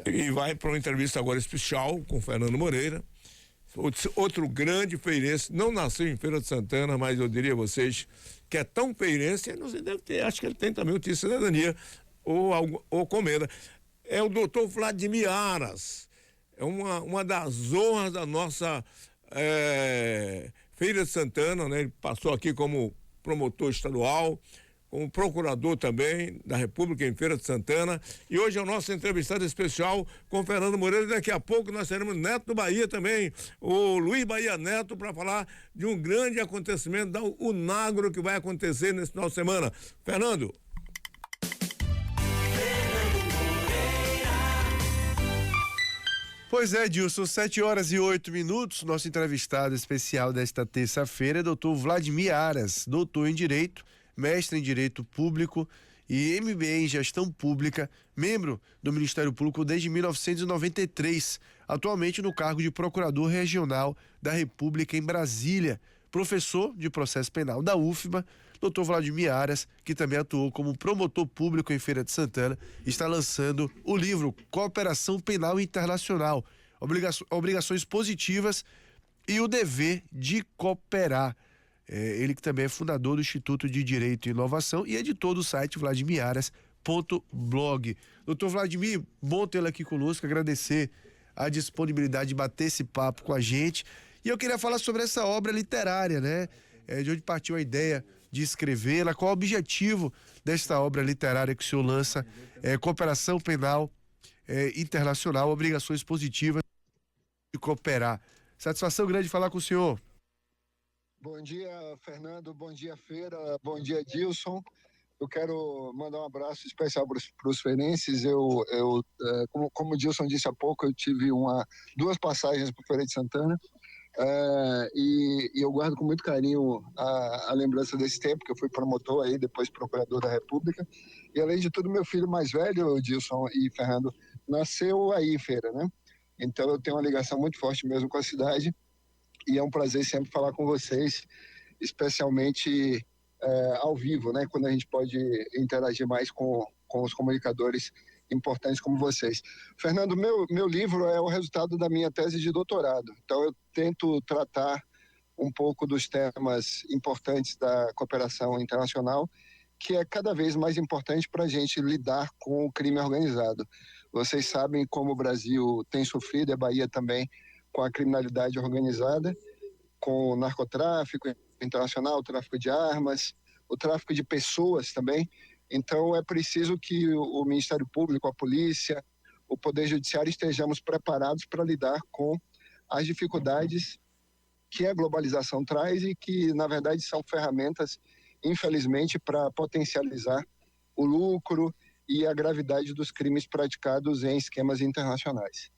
E vai para uma entrevista agora especial com o Fernando Moreira, outro grande feirense, não nasceu em Feira de Santana, mas eu diria a vocês que é tão feirense, não sei, deve ter, acho que ele tem também o título de cidadania ou comenda. É o doutor Vladimir Aras, é uma das honras da nossa Feira de Santana, né? Ele passou aqui como promotor estadual, como procurador também da República em Feira de Santana, e hoje é o nosso entrevistado especial com o Fernando Moreira. Daqui a pouco nós teremos Neto do Bahia também, o Luiz Bahia Neto, para falar de um grande acontecimento da Unagro que vai acontecer nesse final de semana. Fernando. Pois é, Dilson, 7h08. Nosso entrevistado especial desta terça-feira é doutor Vladimir Aras, doutor em Direito, mestre em Direito Público e MBA em Gestão Pública, membro do Ministério Público desde 1993, atualmente no cargo de Procurador Regional da República em Brasília, professor de Processo Penal da UFBA. Dr. Vladimir Aras, que também atuou como promotor público em Feira de Santana, está lançando o livro Cooperação Penal Internacional, Obrigações Positivas e o Dever de Cooperar. Ele que também é fundador do Instituto de Direito e Inovação e editor do site vladimiraras.blog. Doutor Vladimir, bom tê-lo aqui conosco, agradecer a disponibilidade de bater esse papo com a gente. E eu queria falar sobre essa obra literária, né? De onde partiu a ideia de escrevê-la, qual o objetivo desta obra literária que o senhor lança, Cooperação Penal Internacional, Obrigações Positivas de Cooperar. Satisfação grande falar com o senhor. Bom dia, Fernando, bom dia, Feira, bom dia, Dilson. Eu quero mandar um abraço especial para os feirenses. Como o Dilson disse há pouco, eu tive duas passagens por Feira de Santana, e eu guardo com muito carinho a lembrança desse tempo, que eu fui promotor aí, depois procurador da República. E além de tudo, meu filho mais velho, Dilson e Fernando, nasceu aí em Feira, né? Então eu tenho uma ligação muito forte mesmo com a cidade, e é um prazer sempre falar com vocês, especialmente ao vivo, né? Quando a gente pode interagir mais com os comunicadores importantes como vocês. Fernando, meu livro é o resultado da minha tese de doutorado, então eu tento tratar um pouco dos temas importantes da cooperação internacional, que é cada vez mais importante para a gente lidar com o crime organizado. Vocês sabem como o Brasil tem sofrido, a Bahia também, com a criminalidade organizada, com o narcotráfico internacional, o tráfico de armas, o tráfico de pessoas também. Então é preciso que o Ministério Público, a polícia, o Poder Judiciário estejamos preparados para lidar com as dificuldades que a globalização traz e que, na verdade, são ferramentas, infelizmente, para potencializar o lucro e a gravidade dos crimes praticados em esquemas internacionais.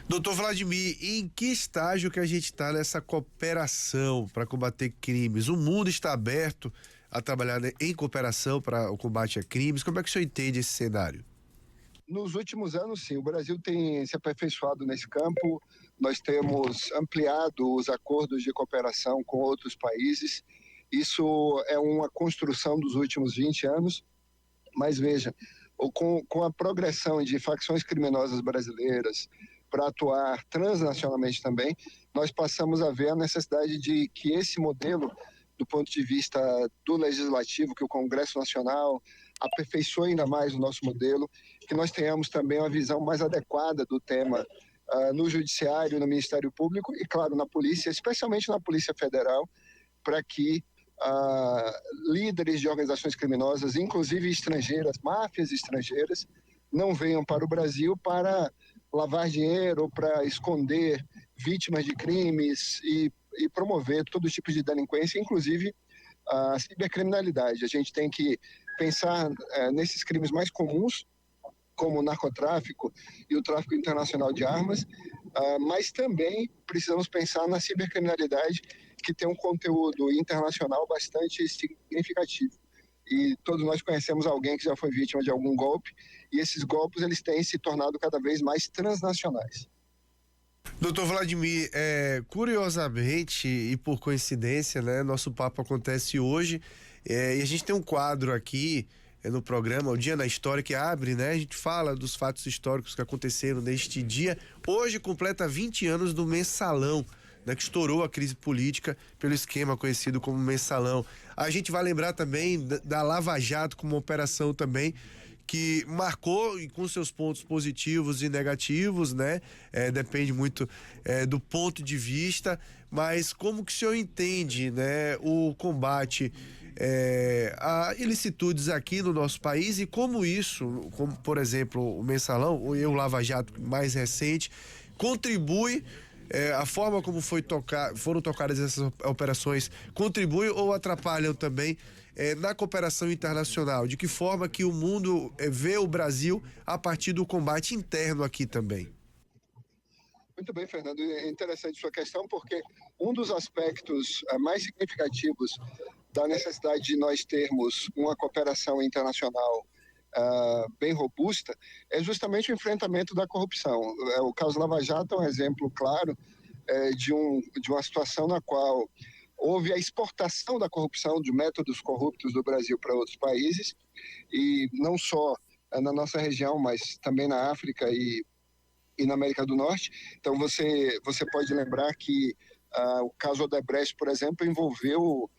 Doutor Vladimir, em que estágio que a gente está nessa cooperação para combater crimes? O mundo está aberto a trabalhar em cooperação para o combate a crimes? Como é que o senhor entende esse cenário? Nos últimos anos, sim, o Brasil tem se aperfeiçoado nesse campo. Nós temos ampliado os acordos de cooperação com outros países. Isso é uma construção dos últimos 20 anos. Mas veja, com a progressão de facções criminosas brasileiras para atuar transnacionalmente também, nós passamos a ver a necessidade de que esse modelo, do ponto de vista do Legislativo, que o Congresso Nacional aperfeiçoe ainda mais o nosso modelo, que nós tenhamos também uma visão mais adequada do tema no Judiciário, no Ministério Público e, claro, na Polícia, especialmente na Polícia Federal, para que líderes de organizações criminosas, inclusive estrangeiras, máfias estrangeiras, não venham para o Brasil para lavar dinheiro, para esconder vítimas de crimes e promover todo tipo de delinquência, inclusive a cibercriminalidade. A gente tem que pensar nesses crimes mais comuns, como o narcotráfico e o tráfico internacional de armas, mas também precisamos pensar na cibercriminalidade, que tem um conteúdo internacional bastante significativo. E todos nós conhecemos alguém que já foi vítima de algum golpe, e esses golpes eles têm se tornado cada vez mais transnacionais. Doutor Vladimir, curiosamente e por coincidência, né, nosso papo acontece hoje, e a gente tem um quadro aqui no programa, o Dia na História, que abre, né? A gente fala dos fatos históricos que aconteceram neste dia. Hoje completa 20 anos do Mensalão, né, que estourou a crise política pelo esquema conhecido como Mensalão. A gente vai lembrar também da Lava Jato como uma operação também que marcou e com seus pontos positivos e negativos, né? Depende muito do ponto de vista, mas como que o senhor entende, né, o combate a ilicitudes aqui no nosso país e como isso, como por exemplo o Mensalão ou o Lava Jato mais recente, contribui, a forma como foram tocadas essas operações contribui ou atrapalham também na cooperação internacional? De que forma que o mundo vê o Brasil a partir do combate interno aqui também? Muito bem, Fernando. É interessante sua questão, porque um dos aspectos mais significativos da necessidade de nós termos uma cooperação internacional bem robusta é justamente o enfrentamento da corrupção. O caso Lava Jato é um exemplo claro de uma situação na qual houve a exportação da corrupção, de métodos corruptos do Brasil para outros países, e não só na nossa região, mas também na África e na América do Norte. Então você pode lembrar que o caso Odebrecht, por exemplo, envolveu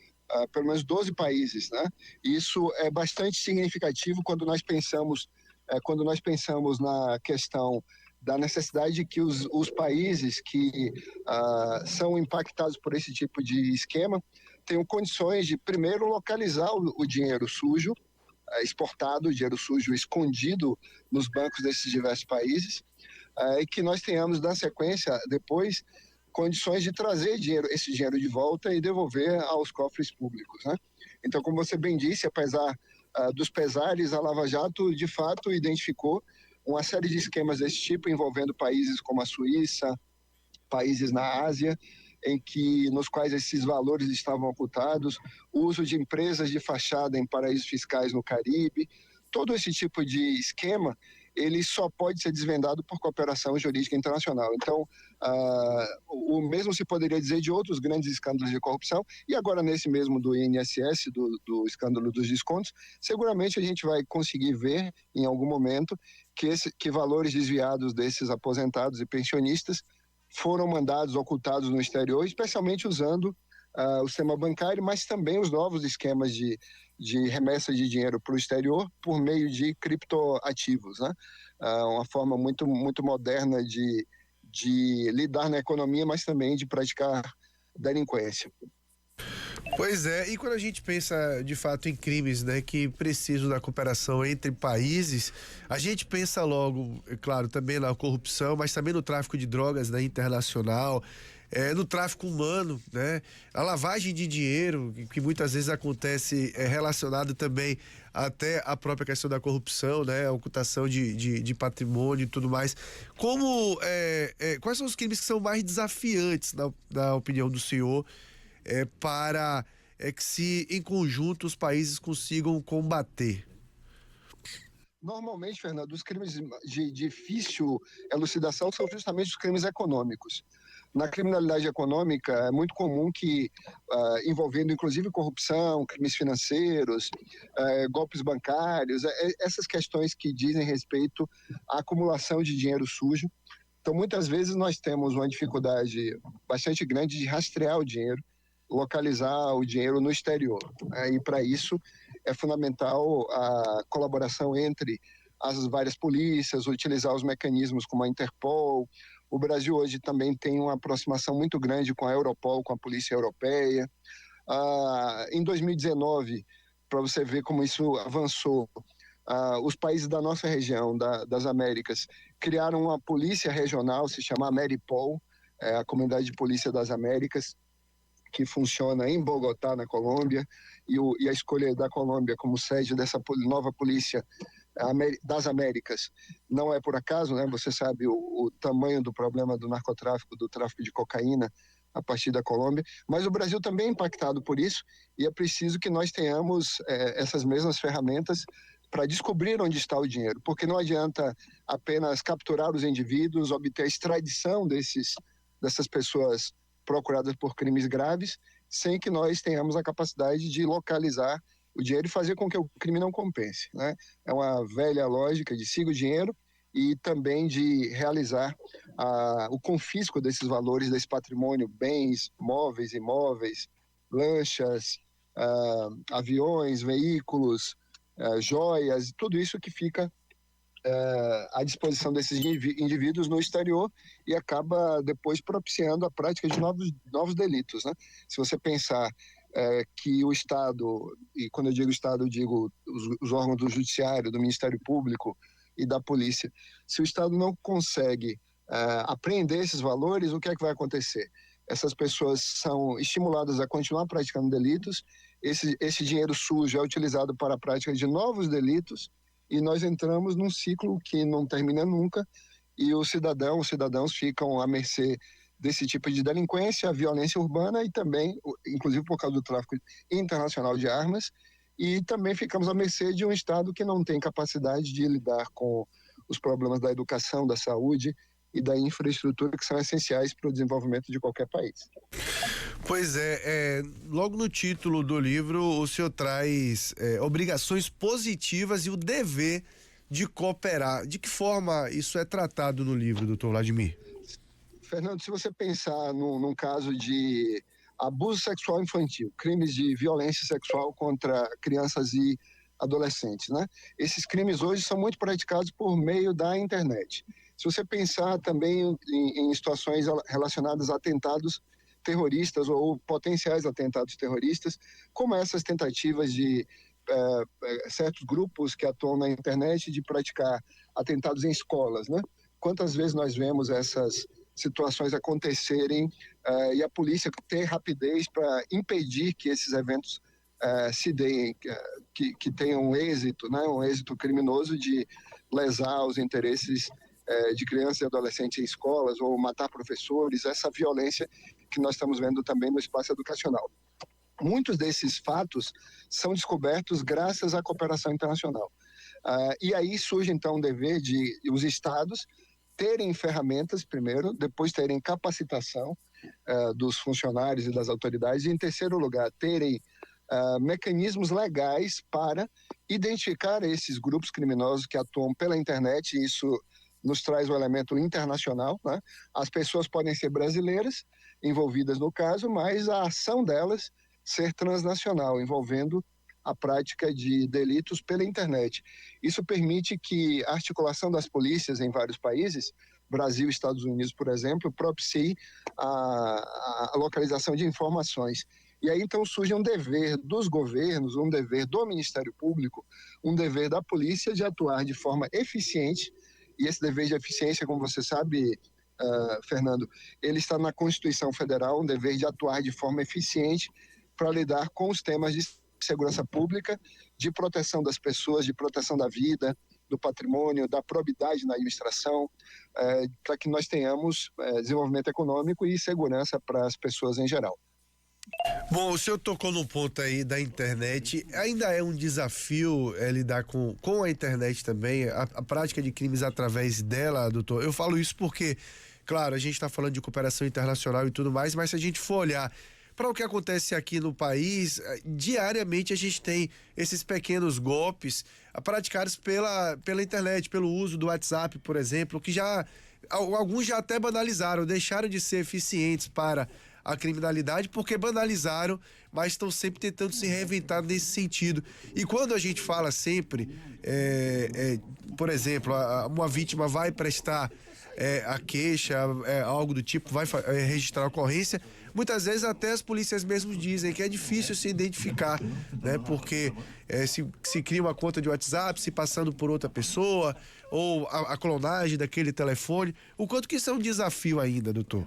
pelo menos 12 países, né? E isso é bastante significativo quando nós pensamos na questão da necessidade de que os países que são impactados por esse tipo de esquema tenham condições de, primeiro, localizar o dinheiro sujo, exportado, o dinheiro sujo escondido nos bancos desses diversos países, e que nós tenhamos, na sequência, depois, condições de trazer esse dinheiro de volta e devolver aos cofres públicos, né? Então, como você bem disse, apesar dos pesares, a Lava Jato, de fato, identificou uma série de esquemas desse tipo, envolvendo países como a Suíça, países na Ásia, nos quais esses valores estavam ocultados, o uso de empresas de fachada em paraísos fiscais no Caribe. Todo esse tipo de esquema, ele só pode ser desvendado por cooperação jurídica internacional. Então, o mesmo se poderia dizer de outros grandes escândalos de corrupção, e agora nesse mesmo do INSS, do escândalo dos descontos, seguramente a gente vai conseguir ver, em algum momento, que valores desviados desses aposentados e pensionistas foram mandados, ocultados no exterior, especialmente usando o sistema bancário, mas também os novos esquemas de remessa de dinheiro para o exterior por meio de criptoativos, né? Uma forma muito, muito moderna de lidar na economia, mas também de praticar delinquência. Pois é, e quando a gente pensa de fato em crimes, né, que precisam da cooperação entre países, a gente pensa logo, é claro, também na corrupção, mas também no tráfico de drogas, né, internacional, no tráfico humano, né, a lavagem de dinheiro, que muitas vezes acontece relacionado também até a própria questão da corrupção, né, a ocultação de patrimônio e tudo mais. Quais são os crimes que são mais desafiantes, na opinião do senhor, para que se em conjunto os países consigam combater? Normalmente, Fernando, os crimes de difícil elucidação são justamente os crimes econômicos. Na criminalidade econômica é muito comum que, envolvendo inclusive corrupção, crimes financeiros, golpes bancários, essas questões que dizem respeito à acumulação de dinheiro sujo. Então, muitas vezes nós temos uma dificuldade bastante grande de rastrear o dinheiro, localizar o dinheiro no exterior. E para isso é fundamental a colaboração entre as várias polícias, utilizar os mecanismos como a Interpol. O Brasil hoje também tem uma aproximação muito grande com a Europol, com a Polícia Europeia. Em 2019, para você ver como isso avançou, os países da nossa região, das Américas, criaram uma polícia regional, se chama Ameripol, a Comunidade de Polícia das Américas, que funciona em Bogotá, na Colômbia, e a escolha da Colômbia como sede dessa nova polícia das Américas não é por acaso, né? Você sabe o tamanho do problema do narcotráfico, do tráfico de cocaína a partir da Colômbia, mas o Brasil também é impactado por isso, e é preciso que nós tenhamos essas mesmas ferramentas para descobrir onde está o dinheiro, porque não adianta apenas capturar os indivíduos, obter a extradição dessas pessoas procuradas por crimes graves, sem que nós tenhamos a capacidade de localizar o dinheiro e fazer com que o crime não compense, né? É uma velha lógica de siga o dinheiro e também de realizar o confisco desses valores, desse patrimônio, bens, móveis, imóveis, lanchas, aviões, veículos, joias, tudo isso que fica à disposição desses indivíduos no exterior e acaba depois propiciando a prática de novos delitos, né? Se você pensar que o Estado, e quando eu digo Estado, eu digo os órgãos do Judiciário, do Ministério Público e da Polícia, se o Estado não consegue apreender esses valores, o que é que vai acontecer? Essas pessoas são estimuladas a continuar praticando delitos, esse dinheiro sujo é utilizado para a prática de novos delitos, e nós entramos num ciclo que não termina nunca, e os cidadãos ficam à mercê desse tipo de delinquência, a violência urbana e também, inclusive por causa do tráfico internacional de armas, e também ficamos à mercê de um Estado que não tem capacidade de lidar com os problemas da educação, da saúde e da infraestrutura que são essenciais para o desenvolvimento de qualquer país. Pois logo no título do livro o senhor traz obrigações positivas e o dever de cooperar. De que forma isso é tratado no livro, doutor Vladimir? Fernando, se você pensar num caso de abuso sexual infantil, crimes de violência sexual contra crianças e adolescentes, né? Esses crimes hoje são muito praticados por meio da internet. Se você pensar também em situações relacionadas a atentados terroristas ou potenciais atentados terroristas, como essas tentativas de certos grupos que atuam na internet de praticar atentados em escolas, né? Quantas vezes nós vemos essas situações acontecerem e a polícia ter rapidez para impedir que esses eventos se deem, que tenham um êxito, né? Um êxito criminoso de lesar os interesses de crianças e adolescentes em escolas ou matar professores, essa violência que nós estamos vendo também no espaço educacional. Muitos desses fatos são descobertos graças à cooperação internacional. E aí surge então o dever de os estados terem ferramentas primeiro, depois terem capacitação dos funcionários e das autoridades e, em terceiro lugar, terem mecanismos legais para identificar esses grupos criminosos que atuam pela internet, e isso nos traz o elemento internacional, né? As pessoas podem ser brasileiras envolvidas no caso, mas a ação delas ser transnacional, envolvendo a prática de delitos pela internet. Isso permite que a articulação das polícias em vários países, Brasil e Estados Unidos, por exemplo, propicie a localização de informações. E aí então surge um dever dos governos, um dever do Ministério Público, um dever da polícia de atuar de forma eficiente. E esse dever de eficiência, como você sabe, Fernando, ele está na Constituição Federal, um dever de atuar de forma eficiente para lidar com os temas de segurança pública, de proteção das pessoas, de proteção da vida, do patrimônio, da probidade na administração, para que nós tenhamos desenvolvimento econômico e segurança para as pessoas em geral. Bom, o senhor tocou no ponto aí da internet. Ainda é um desafio lidar com a internet também, a prática de crimes através dela, doutor. Eu falo isso porque, claro, a gente está falando de cooperação internacional e tudo mais, mas se a gente for olhar para o que acontece aqui no país, diariamente a gente tem esses pequenos golpes praticados pela internet, pelo uso do WhatsApp, por exemplo, que alguns já até banalizaram, deixaram de ser eficientes para a criminalidade porque banalizaram, mas estão sempre tentando se reinventar nesse sentido. E quando a gente fala sempre, por exemplo, uma vítima vai prestar a queixa, algo do tipo, vai registrar a ocorrência, muitas vezes até as polícias mesmo dizem que é difícil se identificar, né? Porque se cria uma conta de WhatsApp, se passando por outra pessoa, ou a clonagem daquele telefone. O quanto que isso é um desafio ainda, doutor?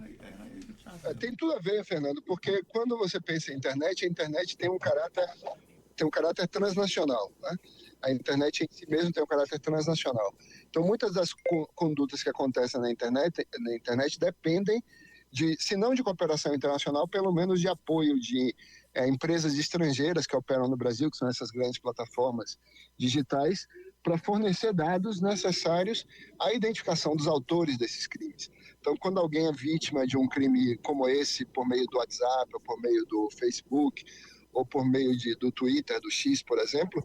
Tem tudo a ver, Fernando, porque quando você pensa em internet, a internet tem um caráter transnacional, né? A internet em si mesmo tem um caráter transnacional. Então, muitas das condutas que acontecem na internet dependem se não de cooperação internacional, pelo menos de apoio de empresas estrangeiras que operam no Brasil, que são essas grandes plataformas digitais, para fornecer dados necessários à identificação dos autores desses crimes. Então, quando alguém é vítima de um crime como esse, por meio do WhatsApp, ou por meio do Facebook, ou por meio do Twitter, do X, por exemplo,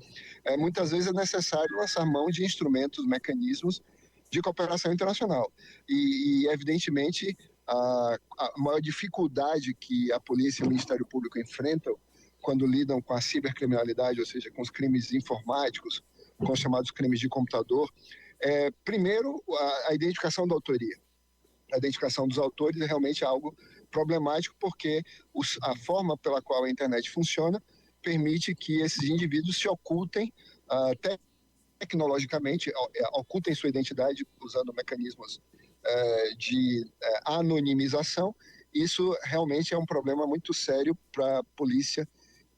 muitas vezes é necessário lançar mão de instrumentos, mecanismos de cooperação internacional. E evidentemente, a maior dificuldade que a polícia e o Ministério Público enfrentam quando lidam com a cibercriminalidade, ou seja, com os crimes informáticos, com os chamados crimes de computador, primeiro, a identificação da autoria. A identificação dos autores é realmente algo problemático, porque a forma pela qual a internet funciona permite que esses indivíduos se ocultem tecnologicamente, ocultem sua identidade usando mecanismos de anonimização. Isso realmente é um problema muito sério para a polícia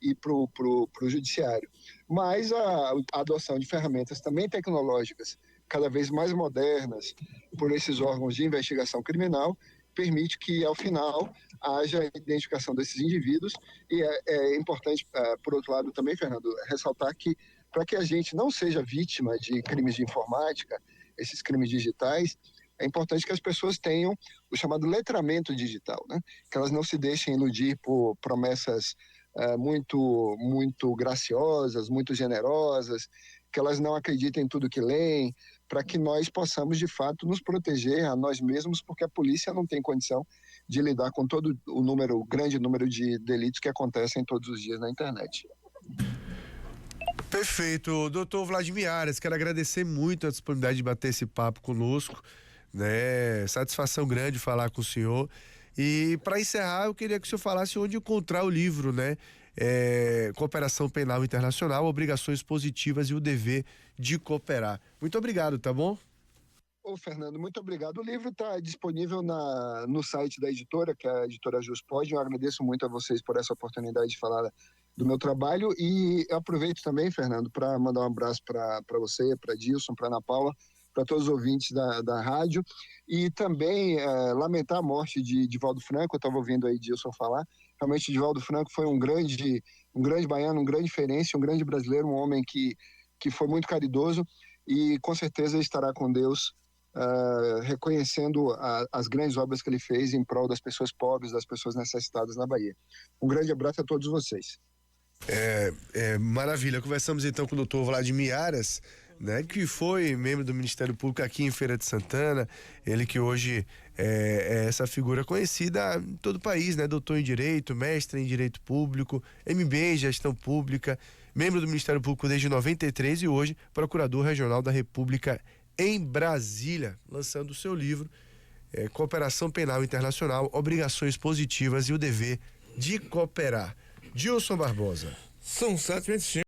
e para o judiciário. Mas a adoção de ferramentas também tecnológicas, cada vez mais modernas, por esses órgãos de investigação criminal, permite que, ao final, haja a identificação desses indivíduos. E é importante, por outro lado também, Fernando, ressaltar que, para que a gente não seja vítima de crimes de informática, esses crimes digitais, é importante que as pessoas tenham o chamado letramento digital, né? Que elas não se deixem iludir por promessas muito, muito graciosas, muito generosas, que elas não acreditem em tudo que leem, para que nós possamos, de fato, nos proteger a nós mesmos, porque a polícia não tem condição de lidar com todo o grande número de delitos que acontecem todos os dias na internet. Perfeito. Doutor Vladimir Aras, quero agradecer muito a disponibilidade de bater esse papo conosco, né? Satisfação grande falar com o senhor. E para encerrar, eu queria que o senhor falasse onde encontrar o livro, né? Cooperação Penal Internacional, Obrigações Positivas e o Dever de Cooperar. Muito obrigado, tá bom? Fernando, muito obrigado. O livro está disponível no site da editora, que é a editora Juspod. Eu agradeço muito a vocês por essa oportunidade de falar do meu trabalho, e eu aproveito também, Fernando, para mandar um abraço para você, para Dilson, para Ana Paula, para todos os ouvintes da rádio, e também lamentar a morte de Divaldo Franco. Eu estava ouvindo aí Dilson falar. Realmente, Divaldo Franco foi um grande baiano, um grande feirense, um grande brasileiro, um homem que foi muito caridoso, e com certeza estará com Deus, reconhecendo as grandes obras que ele fez em prol das pessoas pobres, das pessoas necessitadas na Bahia. Um grande abraço a todos vocês. Maravilha. Conversamos então com o doutor Vladimir Aras, né, que foi membro do Ministério Público aqui em Feira de Santana. Ele que hoje é essa figura conhecida em todo o país, né? Doutor em Direito, mestre em Direito Público, MBA em Gestão Pública, membro do Ministério Público desde 93 e hoje Procurador Regional da República em Brasília, lançando o seu livro Cooperação Penal Internacional, Obrigações Positivas e o Dever de Cooperar. Dilson Barbosa. São 7h25.